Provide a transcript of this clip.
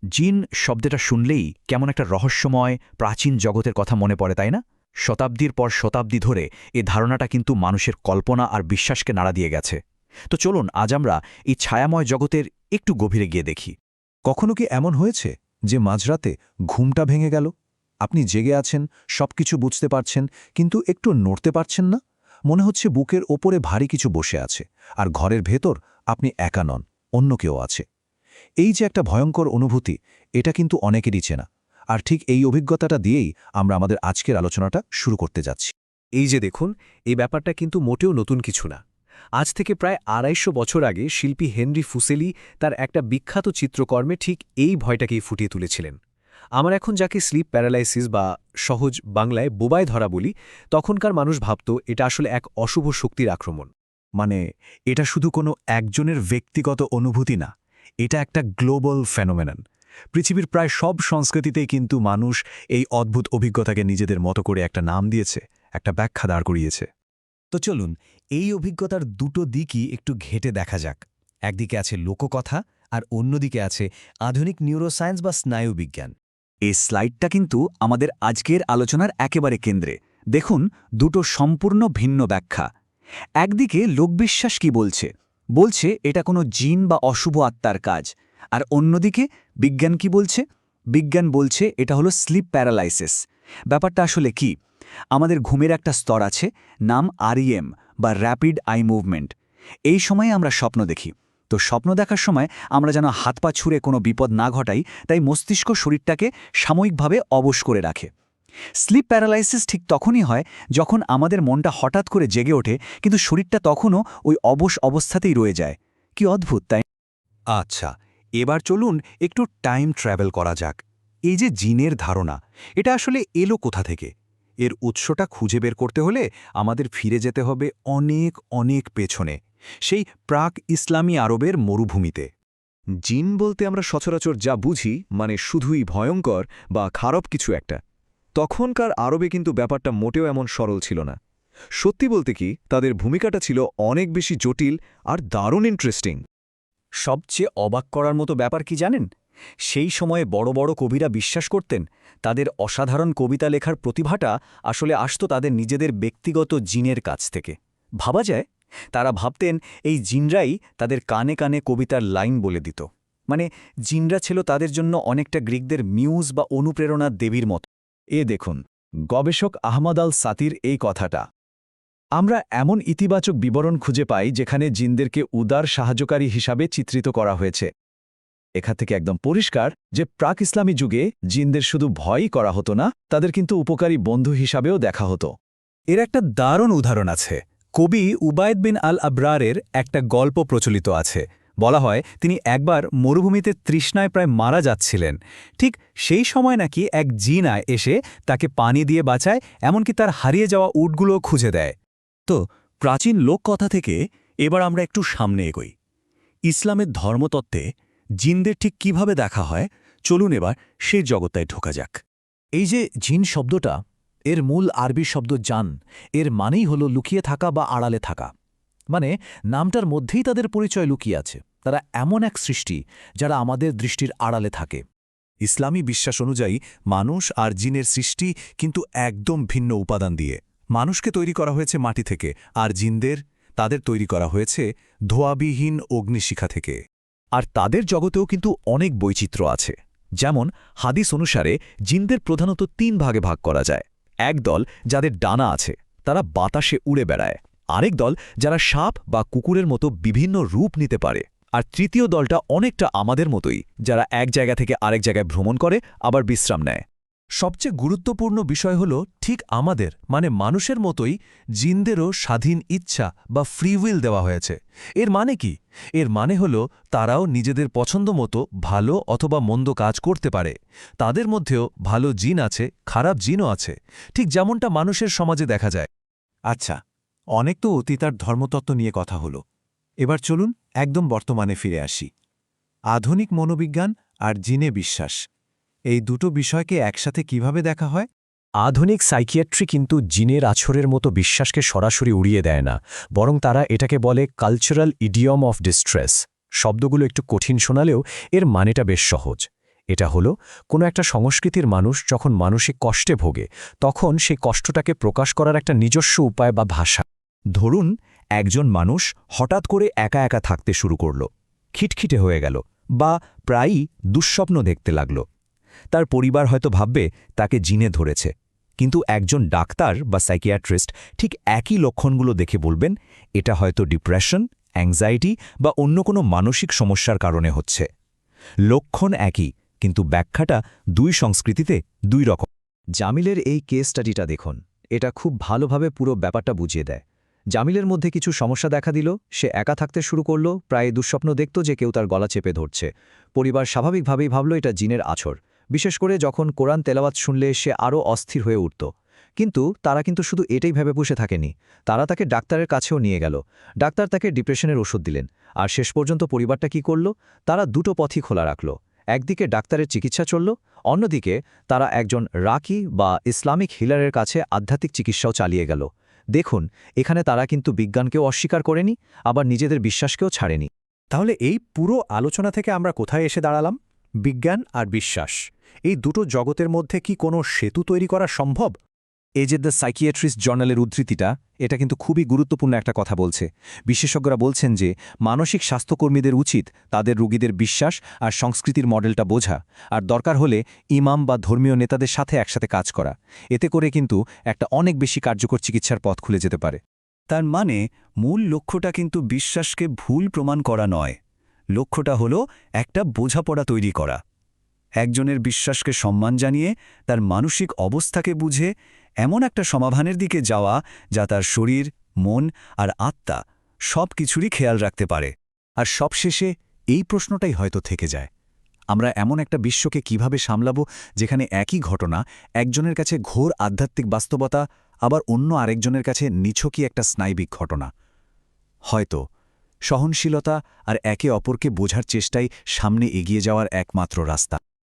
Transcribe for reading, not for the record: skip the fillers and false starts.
জিন শব্দটা শুনলেই কেমন একটা রহস্যময় প্রাচীন জগতের কথা মনে পড়ে, তাই না? শতাব্দীর পর শতাব্দী ধরে এ ধারণাটা কিন্তু মানুষের কল্পনা আর বিশ্বাসকে নাড়া দিয়ে গেছে। তো চলুন আজ আমরা এই ছায়াময় জগতের একটু গভীরে গিয়ে দেখি। কখনো কি এমন হয়েছে যে মাঝরাতে ঘুমটা ভেঙে গেল? আপনি জেগে আছেন, সবকিছু বুঝতে পারছেন, কিন্তু একটু নড়তে পারছেন না। মনে হচ্ছে বুকের ওপরে ভারী কিছু বসে আছে, আর ঘরের ভেতর আপনি একা নন, অন্য কেউ আছে। এই যে একটা ভয়ঙ্কর অনুভূতি, এটা কিন্তু অনেকেরই চেনা। আর ঠিক এই অভিজ্ঞতাটা দিয়েই আমরা আমাদের আজকের আলোচনাটা শুরু করতে যাচ্ছি। এই যে দেখুন, এই ব্যাপারটা কিন্তু মোটেও নতুন কিছু না। আজ থেকে প্রায় ২৫০ বছর আগে শিল্পী হেনরি ফুসেলি তার একটা বিখ্যাত চিত্রকর্মে ঠিক এই ভয়টাকেই ফুটিয়ে তুলেছিলেন। আমরা এখন যাকে স্লিপ প্যারালাইসিস বা সহজ বাংলায় বোবায় ধরা বলি, তখনকার মানুষ ভাবত এটা আসলে এক অশুভ শক্তির আক্রমণ। মানে এটা শুধু কোনো একজনের ব্যক্তিগত অনুভূতি না, এটা একটা গ্লোবাল ফেনোমেনন। পৃথিবীর প্রায় সব সংস্কৃতিতেই কিন্তু মানুষ এই অদ্ভুত অভিজ্ঞতাকে নিজেদের মতো করে একটা নাম দিয়েছে, একটা ব্যাখ্যা দাঁড় করিয়েছে। তো চলুন এই অভিজ্ঞতার দুটো দিকই একটু ঘেঁটে দেখা যাক। একদিকে আছে লোককথা, আর অন্যদিকে আছে আধুনিক নিউরোসায়েন্স বা স্নায়ুবিজ্ঞান। এই স্লাইডটা কিন্তু আমাদের আজকের আলোচনার একেবারে কেন্দ্রে। দেখুন, দুটো সম্পূর্ণ ভিন্ন ব্যাখ্যা। একদিকে লোকবিশ্বাস কি বলছে, বলছে এটা কোনো জিন বা অশুভ আত্মার কাজ। আর অন্যদিকে বিজ্ঞান কি বলছে? বিজ্ঞান বলছে এটা হলো স্লিপ প্যারালাইসিস। ব্যাপারটা আসলে কি? আমাদের ঘুমের একটা স্তর আছে, নাম REM বা র্যাপিড আই মুভমেন্ট। এই সময়ে আমরা স্বপ্ন দেখি। তো স্বপ্ন দেখার সময় আমরা যেন হাত পা ছুঁড়ে কোনো বিপদ না ঘটাই, তাই মস্তিষ্ক শরীরটাকে সাময়িকভাবে অবশ করে রাখে। স্লিপ প্যারালাইসিস ঠিক তখনই হয় যখন আমাদের মনটা হঠাৎ করে জেগে ওঠে, কিন্তু শরীরটা তখনও ওই অবশ অবস্থাতেই রয়ে যায়। কি অদ্ভুত, তাই? আচ্ছা, এবার চলুন একটু টাইম ট্র্যাভেল করা যাক। এই যে জিনের ধারণা, এটা আসলে এলো কোথা থেকে? এর উৎসটা খুঁজে বের করতে হলে আমাদের ফিরে যেতে হবে অনেক অনেক পেছনে, সেই প্রাক ইসলামী আরবের মরুভূমিতে। জিন বলতে আমরা সচরাচর যা বুঝি, মানে শুধুই ভয়ঙ্কর বা খারাপ কিছু একটা। তখনকার আরবে কিন্তু ব্যাপারটা মোটেও এমন সরল ছিল না। সত্যি বলতে কি, তাদের ভূমিকাটা ছিল অনেক বেশি জটিল আর দারুণ ইন্টারেস্টিং। সবচেয়ে অবাক করার মতো ব্যাপার কি জানেন? সেই সময়ে বড় বড় কবিরা বিশ্বাস করতেন তাদের অসাধারণ কবিতা লেখার প্রতিভাটা আসলে আসত তাদের নিজেদের ব্যক্তিগত জিনের কাছ থেকে। ভাবা যায়, তারা ভাবতেন এই জিনরাই তাদের কানে কানে কবিতার লাইন বলে দিত। মানে জিনরা ছিল তাদের জন্য অনেকটা গ্রিকদের মিউজ বা অনুপ্রেরণার দেবীর মতো। দেখুন, গবেষক আহমদ আল সাতির এই কথাটা। আমরা এমন ইতিবাচক বিবরণ খুঁজে পাই যেখানে জিনদেরকে উদার সাহায্যকারী হিসাবে চিত্রিত করা হয়েছে। এখান থেকে একদম পরিষ্কার যে প্রাক ইসলামী যুগে জিনদের শুধু ভয়ই করা হতো না, তাদের কিন্তু উপকারী বন্ধু হিসাবেও দেখা হতো। এর একটা দারুণ উদাহরণ আছে। কবি উবায়দ বিন আল আবরারের একটা গল্প প্রচলিত আছে। বলা হয় তিনি একবার মরুভূমিতে তৃষ্ণায় প্রায় মারা যাচ্ছিলেন। ঠিক সেই সময় নাকি এক জিন এসে তাকে পানি দিয়ে বাঁচায়, এমনকি তার হারিয়ে যাওয়া উটগুলো খুঁজে দেয়। তো প্রাচীন লোককথা থেকে এবার আমরা একটু সামনে এগোই। ইসলামের ধর্মতত্ত্বে জিনদের ঠিক কিভাবে দেখা হয়, চলুন এবার সেই জগৎটায় ঢোকা যাক। এই যে জিন শব্দটা, এর মূল আরবি শব্দ জান, এর মানেই হলো লুকিয়ে থাকা বা আড়ালে থাকা। মানে নামটার মধ্যেই তাদের পরিচয় লুকিয়ে আছে। তারা এমন এক সৃষ্টি যারা আমাদের দৃষ্টির আড়ালে থাকে। ইসলামী বিশ্বাস অনুযায়ী মানুষ আর জিনের সৃষ্টি কিন্তু একদম ভিন্ন উপাদান দিয়ে। মানুষকে তৈরি করা হয়েছে মাটি থেকে, আর জিনদের তাদের তৈরি করা হয়েছে ধোঁয়াবিহীন অগ্নিশিখা থেকে। আর তাদের জগতেও কিন্তু অনেক বৈচিত্র্য আছে। যেমন হাদিস অনুসারে জিনদের প্রধানত ৩ ভাগে ভাগ করা যায়। এক দল যাদের ডানা আছে, তারা বাতাসে উড়ে বেড়ায়। আরেক দল যারা সাপ বা কুকুরের মতো বিভিন্ন রূপ নিতে পারে। আর তৃতীয় দলটা অনেকটা আমাদের মতোই, যারা এক জায়গা থেকে আরেক জায়গায় ভ্রমণ করে আবার বিশ্রাম নেয়। সবচেয়ে গুরুত্বপূর্ণ বিষয় হল, ঠিক আমাদের মানে মানুষের মতোই জিনদেরও স্বাধীন ইচ্ছা বা ফ্রি উইল দেওয়া হয়েছে। এর মানে কি? এর মানে হল তারাও নিজেদের পছন্দ মতো ভালো অথবা মন্দ কাজ করতে পারে। তাদের মধ্যেও ভালো জিন আছে, খারাপ জিনও আছে, ঠিক যেমনটা মানুষের সমাজে দেখা যায়। আচ্ছা, অনেক তো অতীতার ধর্মতত্ত্ব নিয়ে কথা হলো। এবার চলুন একদম বর্তমানে ফিরে আসি। আধুনিক মনোবিজ্ঞান আর জিনে বিশ্বাস, এই দুটো বিষয়কে একসাথে কিভাবে দেখা হয়? আধুনিক সাইকিয়াট্রি কিন্তু জিনের আছরের মতো বিশ্বাসকে সরাসরি উড়িয়ে দেয় না, বরং তারা এটাকে বলে কালচারাল ইডিয়ম অফ ডিস্ট্রেস। শব্দগুলো একটু কঠিন শোনালেও এর মানেটা বেশ সহজ। এটা হলো কোনো একটা সংস্কৃতির মানুষ যখন মানসিক কষ্টে ভোগে তখন সেই কষ্টটাকে প্রকাশ করার একটা নিজস্ব উপায় বা ভাষা। ধরুন একজন মানুষ হঠাৎ করে একা একা থাকতে শুরু করল, খিটখিটে হয়ে গেল বা প্রায়ই দুঃস্বপ্ন দেখতে লাগল। তার পরিবার হয়তো ভাববে তাকে জিনে ধরেছে, কিন্তু একজন ডাক্তার বা সাইকিয়াট্রিস্ট ঠিক একই লক্ষণগুলো দেখে বলবেন এটা হয়তো ডিপ্রেশন, অ্যাংজাইটি বা অন্য কোনো মানসিক সমস্যার কারণে হচ্ছে। লক্ষণ একই, কিন্তু ব্যাখ্যাটা দুই সংস্কৃতিতে দুই রকম। জামিলের এই কেস স্টাডিটা দেখুন, এটা খুব ভালোভাবে পুরো ব্যাপারটা বুঝিয়ে দেয়। জামিলের মধ্যে কিছু সমস্যা দেখা দিল, সে একা থাকতে শুরু করল, প্রায় দুঃস্বপ্ন দেখত যে কেউ তার গলা চেপে ধরছে। পরিবার স্বাভাবিকভাবেই ভাবল এটা জিনের আছর, বিশেষ করে যখন কোরআন তেলাওয়াত শুনলে সে আরও অস্থির হয়ে উঠত। কিন্তু তারা শুধু এটাই ভেবে বসে থাকেনি, তারা তাকে ডাক্তারের কাছেও নিয়ে গেল। ডাক্তার তাকে ডিপ্রেশনের ওষুধ দিলেন, আর শেষ পর্যন্ত পরিবারটা কি করল, তারা দুটো পথই খোলা রাখল। একদিকে ডাক্তারের চিকিৎসা চলল, অন্যদিকে তারা একজন রাকি বা ইসলামিক হিলারের কাছে আধ্যাত্মিক চিকিৎসাও চালিয়ে গেল। দেখুন, এখানে তারা কিন্তু বিজ্ঞানকেও অস্বীকার করেনি, আবার নিজেদের বিশ্বাসকেও ছাড়েনি। তাহলে এই পুরো আলোচনা থেকে আমরা কোথায় এসে দাঁড়ালাম? বিজ্ঞান আর বিশ্বাস, এই দুটো জগতের মধ্যে কি কোনো সেতু তৈরি করা সম্ভব? এই যে দ্য সাইকিয়াট্রিস্ট জার্নালের উদ্ধৃতিটা, এটা কিন্তু খুবই গুরুত্বপূর্ণ একটা কথা বলছে। বিশেষজ্ঞরা বলছেন যে মানসিক স্বাস্থ্যকর্মীদের উচিত তাদের রোগীদের বিশ্বাস আর সংস্কৃতির মডেলটা বোঝা, আর দরকার হলে ইমাম বা ধর্মীয় নেতাদের সাথে একসাথে কাজ করা। এতে করে কিন্তু একটা অনেক বেশি কার্যকর চিকিৎসার পথ খুলে যেতে পারে। তার মানে মূল লক্ষ্যটা কিন্তু বিশ্বাসকে ভুল প্রমাণ করা নয়, লক্ষ্যটা হলো একটা বোঝাপড়া তৈরি করা। একজনের বিশ্বাসকে সম্মান জানিয়ে তার মানসিক অবস্থাকে বুঝে এমন একটা সমাধানের দিকে যাওয়া যা তার শরীর, মন আর আত্মা সব কিছুরই খেয়াল রাখতে পারে। আর সবশেষে এই প্রশ্নটাই হয়তো থেকে যায়, আমরা এমন একটা বিশ্বকে কিভাবে সামলাব যেখানে একই ঘটনা একজনের কাছে ঘোর আধ্যাত্মিক বাস্তবতা, আবার অন্য আরেকজনের কাছে নিছকই একটা স্নায়বিক ঘটনা? হয়তো সহনশীলতা আর একে অপরকে বোঝার চেষ্টাই সামনে এগিয়ে যাওয়ার একমাত্র রাস্তা।